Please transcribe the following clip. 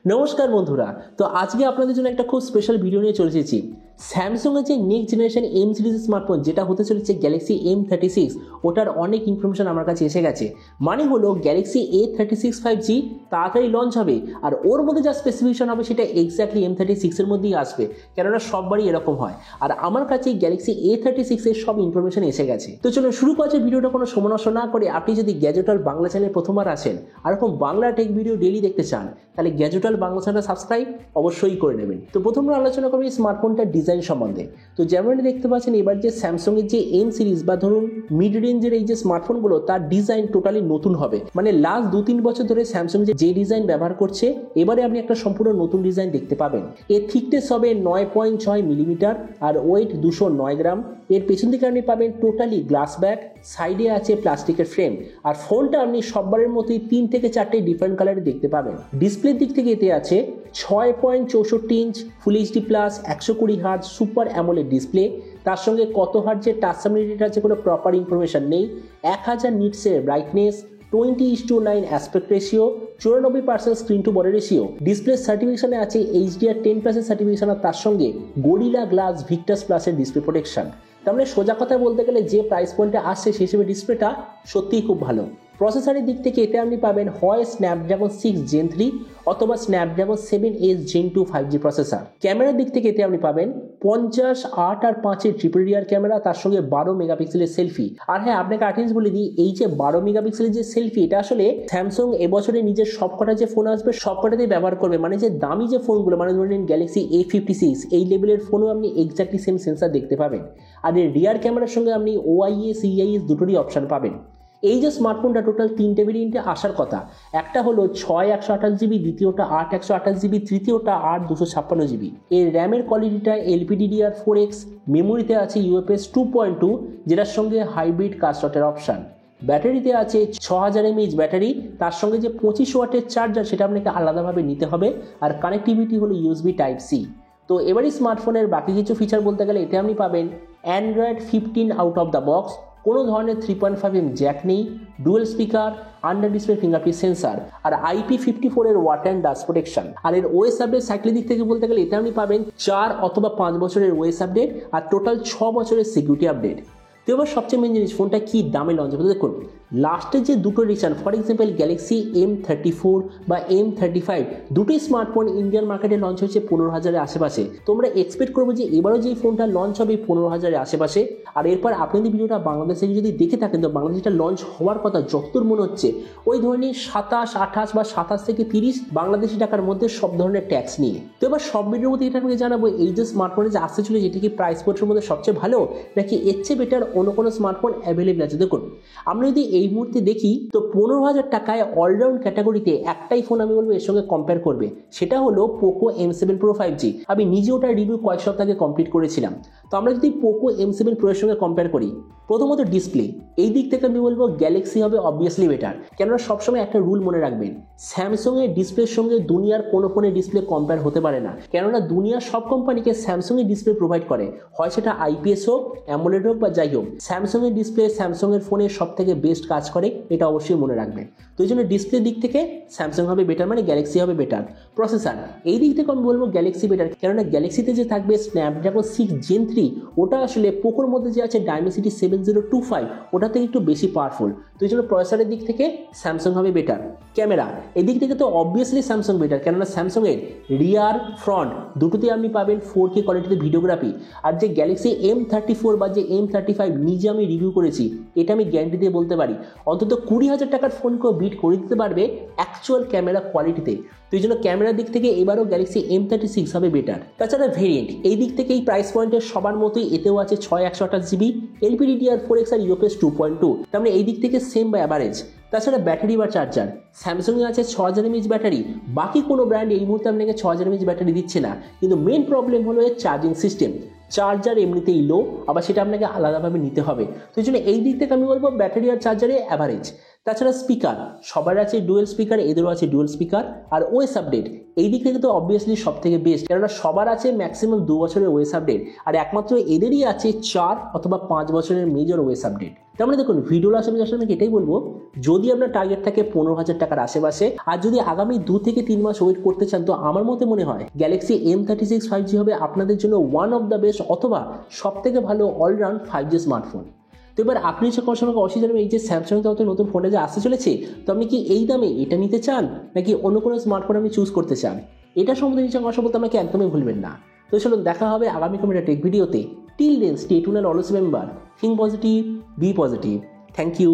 নমস্কার বন্ধুরা, তো আজকে আপনাদের জন্য একটা খুব স্পেশাল ভিডিও নিয়ে চলে এসেছি। স্যামসাংয়ের যে next generation M series smartphone যেটা হতে চলেছে গ্যালাক্সি M36, ওটার অনেক ইনফরমেশন আমার কাছে এসে গেছে। মানে হলো গ্যালাক্সি A36 5G তাড়াতাড়ি লঞ্চ হবে, আর ওর মধ্যে যা স্পেসিফিকেশন হবে সেটা এক্স্যাক্টলি M36 এর মধ্যেই আসবে, কেননা সববারই এরকম হয়। আর আমার কাছে গ্যালাক্সি A36 এর সব ইনফরমেশন এসে গেছে। তো চলো শুরু করছে ভিডিওটা কোনো সময় নষ্ট না করে। আপনি যদি গ্যাজেটাল বাংলা চ্যানেলে প্রথমবার আসেন আর এরকম বাংলা টেক ভিডিও ডেইলি দেখতে চান, তাহলে গ্যাজেটাল বাংলা চ্যানেল সাবস্ক্রাইব অবশ্যই করে নেবেন। তো প্রথমে আলোচনা করবো স্মার্টফোনটার ডিজাইন সম্বন্ধে। তো যেমন দেখতে পাচ্ছেন, এবার যে স্যামসাংয়ের যে এম সিরিজ বা ধরুন মিড রেঞ্জের এই যে স্মার্টফোনগুলো, তার ডিজাইন টোটালি নতুন হবে। মানে লাস্ট 2-3 বছর ধরে স্যামসাং যে ডিজাইন ব্যবহার করছে, এবারে আপনি একটা সম্পূর্ণ নতুন ডিজাইন দেখতে পাবেন। এর থিকনেস হবে 9.6 মিলিমিটার আর ওয়েট 209 গ্রাম। এর পেছন দিকে আপনি পাবেন টোটালি গ্লাস ব্যাক, সাইডে আছে প্লাস্টিকের ফ্রেম, আর ফোনটা আপনি সববারের মতোই 3 থেকে 4টে ডিফারেন্ট কালারে দেখতে পাবেন। ডিসপ্লের দিক থেকে এতে আছে 6.64 inch full HD plus 120 hertz super AMOLED display. তার সঙ্গে কত হার্জের টাচ সাবমিটেড আছে কোনো প্রপার ইনফরমেশন নেই। 1000 নিটসের brightness, 20:9 aspect ratio, 94% screen to body ratio. Display সার্টিফিকেশনে আছে HDR10+ সার্টিফিকেশন, আর তার সঙ্গে গরিলা গ্লাস ভিক্টাস প্লাসের ডিসপ্লে প্রোটেকশন। তার মানে সোজা কথা বলতে গেলে যে প্রাইস পয়েন্টে আসছে সেই হিসেবে ডিসপ্লেটা সত্যিই খুব ভালো। প্রসেসরের দিক থেকে এতে আপনি পাবেন হয় স্ন্যাপড্রাগন 6 Gen 3 অথবা Snapdragon 7S Gen 2 5G processor. ক্যামেরার দিক থেকে এতে আপনি পাবেন 50, 8 আর 5 ট্রিপল রিয়ার ক্যামেরা, তার সঙ্গে 12 মেগাপিক্সেলের সেলফি। আর হ্যাঁ, আপনাকে আর্টিন্স বলে দিই, এই যে 12 মেগাপিক্সেলের যে সেলফি, এটা আসলে স্যামসাং এবছরে নিজের সবকটা যে ফোন আসবে সবকটাতেই ব্যবহার করবে। মানে যে দামি যে ফোনগুলো, মানে ধরে নিন গ্যালাক্সি A56, এই লেভেলের ফোনও আপনি এক্স্যাক্টলি সেম সেন্সার দেখতে পাবেন। আর এর রিয়ার ক্যামেরার সঙ্গে আপনি OIS EIS দুটোরই অপশন পাবেন। এই যে স্মার্টফোনটা টোটাল 3টে ভেরিয়েন্টে আসার কথা, একটা হলো 6/128GB, দ্বিতীয়টা 8/128GB, তৃতীয়টা 8/256GB। এর র্যামের কোয়ালিটিটা LPDDR4X, মেমোরিতে আছে UFS 2.2, যেটার সঙ্গে হাইব্রিড কার স্লটের অপশান। ব্যাটারিতে আছে 6000 mAh ব্যাটারি, তার সঙ্গে যে 25 ওয়াটের চার্জার সেটা আপনাকে আলাদাভাবে নিতে হবে। আর কানেক্টিভিটি হলো USB Type-C। তো এবারই স্মার্টফোনের বাকি কিছু ফিচার বলতে গেলে, এতে আপনি পাবেন Android 15 out of the box, কোনো ধরনের 3.5mm জ্যাক নেই, dual speaker, under display fingerprint sensor, আর IP54 এর ওয়াটার অ্যান্ড ডাস্ট প্রোটেকশন। আর এর ওএস আপডেট সাইকেলের দিক থেকে বলতে গেলে, এতে আপনি পাবেন 4 অথবা 5 বছরের ওএস আপডেট আর টোটাল 6 বছরের সিকিউরিটি আপডেট। তো এবার সবচেয়ে মেন জিনিস, ফোনটা কি দামে লঞ্চ হবে দেখুন। লাস্টের যে দুটো addition, for example Galaxy M34 বা M35, দুটোই স্মার্টফোন ইন্ডিয়ান মার্কেটে লঞ্চ হয়েছে 15,000-এর আশেপাশে। তোমরা এক্সপেক্ট করবো যে এবারও যে ফোনটা লঞ্চ হবে 15,000-এর আশেপাশে। আর এরপর আপনি যদি ভিডিওটা বাংলাদেশে যদি দেখে থাকেন, তো বাংলাদেশটা লঞ্চ হওয়ার কথা যতদূর মনে হচ্ছে ওই ধরনের 27, 28 বা 27 থেকে 30 বাংলাদেশি টাকার মধ্যে সব ধরনের ট্যাক্স নিয়ে। তো এবার সব ভিডিওর মধ্যে এটা আপনাকে জানাবো, এই যে স্মার্টফোনে যে আসতে চলে, যেটা কি প্রাইস পয়েন্টের মধ্যে সবচেয়ে ভালো, নাকি এর চেয়ে বেটার অন্য কোনো স্মার্টফোন অ্যাভেলেবেল আছে। দেখুন, আমরা যদি এই মুহূর্তে দেখি, তো 15,000 টাকায় অলরাউন্ড ক্যাটাগরিতে একটাই ফোন আমি বলবো এর সঙ্গে কম্পেয়ার করবে, সেটা হলো পোকো M7 Pro 5G। আমি নিজে ওটার রিভিউ কয়েক সপ্তাহ আগে কমপ্লিট করেছিলাম। তো আমরা যদি পোকো M7 Pro এর সঙ্গে কম্পেয়ার করি, প্রথমত ডিসপ্লে, এই দিক থেকে আমি বলবো গ্যালাক্সি হবে অবভিয়াসলি বেটার। কেননা সবসময় একটা রুল মনে রাখবেন, স্যামসাং এর ডিসপ্লের সঙ্গে দুনিয়ার কোনো ফোনের ডিসপ্লে কম্পেয়ার হতে পারে না। কেননা দুনিয়ার সব কোম্পানিকে স্যামসাং এর ডিসপ্লে প্রোভাইড করে, হয় সেটা IPS হোক, অ্যামোলেড হোক বা যাই হোক, স্যামসাং এর ডিসপ্লে স্যামসাং এর ফোনের সব থেকে বেস্ট কাজ করে, এটা অবশ্যই মনে রাখবেন। তো এই জন্য ডিসপ্লে দিক থেকে স্যামসাং হবে বেটার, মানে গ্যালাক্সি হবে বেটার। প্রসেসর, এই দিক থেকে আমি বলবো গ্যালাক্সি বেটার, কেননা গ্যালাক্সিতে যে থাকবে স্ন্যাপড্রাগন 6 Gen 3, ওটা আসলে পোকোর মধ্যে যে আছে Dimensity 7025, ওটা থেকে একটু বেশি পাওয়ারফুল। তো এই জন্য প্রসেসরের দিক থেকে স্যামসাং হবে বেটার। ক্যামেরা, এদিক থেকে তো অবভিয়াসলি স্যামসাং বেটার, কেননা স্যামসাং এর রিয়ার ফ্রন্ট দুটোতেই আপনি পাবেন 4K কোয়ালিটিতে ভিডিওগ্রাফি। আর যে গ্যালাক্সি M34 বা যে M35 নিজে আমি রিভিউ করেছি, এটা আমি গ্যারান্টি দিয়ে বলতে পারি অন্তত 20,000 টাকার ফোনকেও বিট করে দিতে পারবে অ্যাকচুয়াল ক্যামেরা কোয়ালিটিতে। তো এই জন্য ক্যামেরার দিক থেকে এবারও গ্যালাক্সি M36 হবে বেটার। তাছাড়া ভেরিয়েন্ট, এই দিক থেকে এই প্রাইস পয়েন্টের সবার মতোই এতেও আছে 6/128GB, LPDDR4X আর UFS 2.2, তার মানে এই দিক থেকে সেম বা অ্যাভারেজ। তাছাড়া ব্যাটারি বা চার্জার, স্যামসাংয়ে আছে 6000 mAh ব্যাটারি, বাকি কোনো ব্র্যান্ড এই মুহূর্তে আপনাকে 6000 mAh ব্যাটারি দিচ্ছে না। কিন্তু মেন প্রবলেম হলো এর চার্জিং সিস্টেম। চার্জার এমনিতেই লো, আবার সেটা আপনাকে আলাদাভাবে নিতে হবে। তো এই জন্য এই দিক থেকে আমি বলবো ব্যাটারি আর চার্জারে অ্যাভারেজ। তাছাড়া স্পিকার সবার আছে ডুয়েল স্পিকার, এদেরও আছে ডুয়েল স্পিকার। আর ওএস আপডেট এই দিক থেকে তো অবভিয়াসলি সব থেকে বেস্ট, কেননা সবার আছে ম্যাক্সিমাম 2 বছরের ওএস আপডেট, আর একমাত্র এদেরই আছে 4 অথবা 5 বছরের মেজর ওএস আপডেট। তার মানে দেখুন ভিডিওর আসলে আমি এটাই বলবো, যদি আপনার টার্গেট থাকে 15,000 টাকার আশেপাশে, আর যদি আগামী 2 থেকে 3 মাস ওয়েট করতে চান, তো আমার মতে মনে হয় গ্যালাক্সি M36 5G হবে আপনাদের জন্য ওয়ান অফ দ্য বেস্ট অথবা সব থেকে ভালো অলরাউন্ড 5G স্মার্টফোন। তো এবার আপনি সকল সময় অবশ্যই জানবেন এই যে স্যামসাং তো নতুন ফোনটা যে আসতে চলেছে, তো আপনি কি এই দামে এটা নিতে চান নাকি অন্য কোনো স্মার্টফোন আপনি চুজ করতে চান, এটা সম্বন্ধে নিচে কথা বলতে আমাকে একদমই ভুলবেন না। তো চলুন দেখা হবে আগামী কোনো একটা টেক ভিডিওতে। Till then stay tuned and always remember, think positive, be positive. Thank you.